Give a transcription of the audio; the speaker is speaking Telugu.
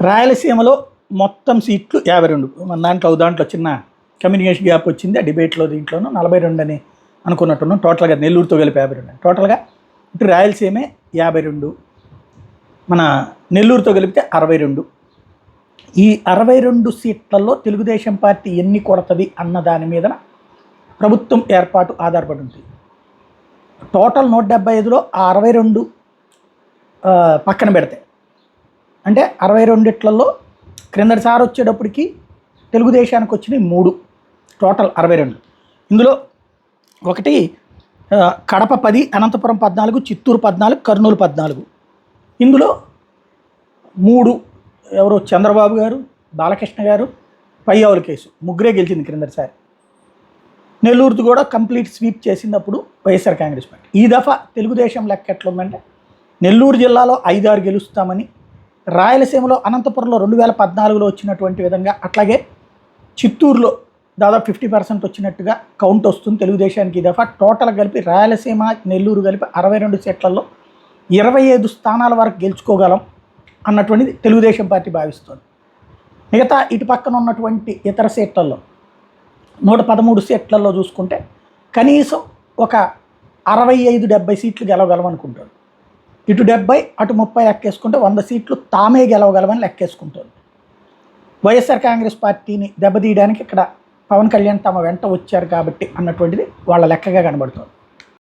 రాయలసీమలో మొత్తం సీట్లు 52. మన దాంట్లో చిన్న కమ్యూనికేషన్ గ్యాప్ వచ్చింది ఆ డిబేట్లో. దీంట్లోనూ 42 అని అనుకున్నట్టున్నాం. టోటల్గా నెల్లూరుతో కలిపి 52. టోటల్గా ఇటు రాయలసీమే 52, మన నెల్లూరుతో కలిపితే 62. ఈ 62 సీట్లలో తెలుగుదేశం పార్టీ ఎన్ని కొడుతుంది అన్న దాని మీద ప్రభుత్వం ఏర్పాటు ఆధారపడి ఉంటుంది. టోటల్ 175లో ఆ 62 పక్కన పెడితే, అంటే 62లలో క్రిందటిసారి వచ్చేటప్పటికి తెలుగుదేశానికి వచ్చినాయి 3, టోటల్ 62. ఇందులో ఒకటి కడప 10, అనంతపురం 14, చిత్తూరు 14, కర్నూలు 14. ఇందులో 3 ఎవరో చంద్రబాబు గారు, బాలకృష్ణ గారు, పయ్యావుల కేసు ముగ్గురే గెలిచింది క్రిందటిసారి. నెల్లూరుది కూడా కంప్లీట్ స్వీప్ చేసినప్పుడు వైఎస్ఆర్ కాంగ్రెస్ పార్టీ. ఈ దఫా తెలుగుదేశం లెక్క ఎట్లుందంటే నెల్లూరు జిల్లాలో 5-6 గెలుస్తామని, రాయలసీమలో అనంతపురంలో 2014లో వచ్చినటువంటి విధంగా, అట్లాగే చిత్తూరులో దాదాపు 50% వచ్చినట్టుగా కౌంట్ వస్తుంది తెలుగుదేశానికి. ఈ దఫా టోటల్ కలిపి రాయలసీమ నెల్లూరు కలిపి 62 సీట్లలో 25 స్థానాల వరకు గెలుచుకోగలం అన్నటువంటిది తెలుగుదేశం పార్టీ భావిస్తుంది. మిగతా ఇటు పక్కన ఉన్నటువంటి ఇతర సీట్లలో 113 సీట్లలో చూసుకుంటే కనీసం ఒక 65-70 సీట్లు గెలవగలం అనుకుంటారు. ఇటు 70 అటు 30 లెక్కేసుకుంటే 100 సీట్లు తామే గెలవగలమని లెక్కేసుకుంటుంది. వైఎస్ఆర్ కాంగ్రెస్ పార్టీని దెబ్బతీయడానికి ఇక్కడ పవన్ కళ్యాణ్ తమ వెంట వచ్చారు కాబట్టి అన్నటువంటిది వాళ్ళ లెక్కగా కనబడుతుంది.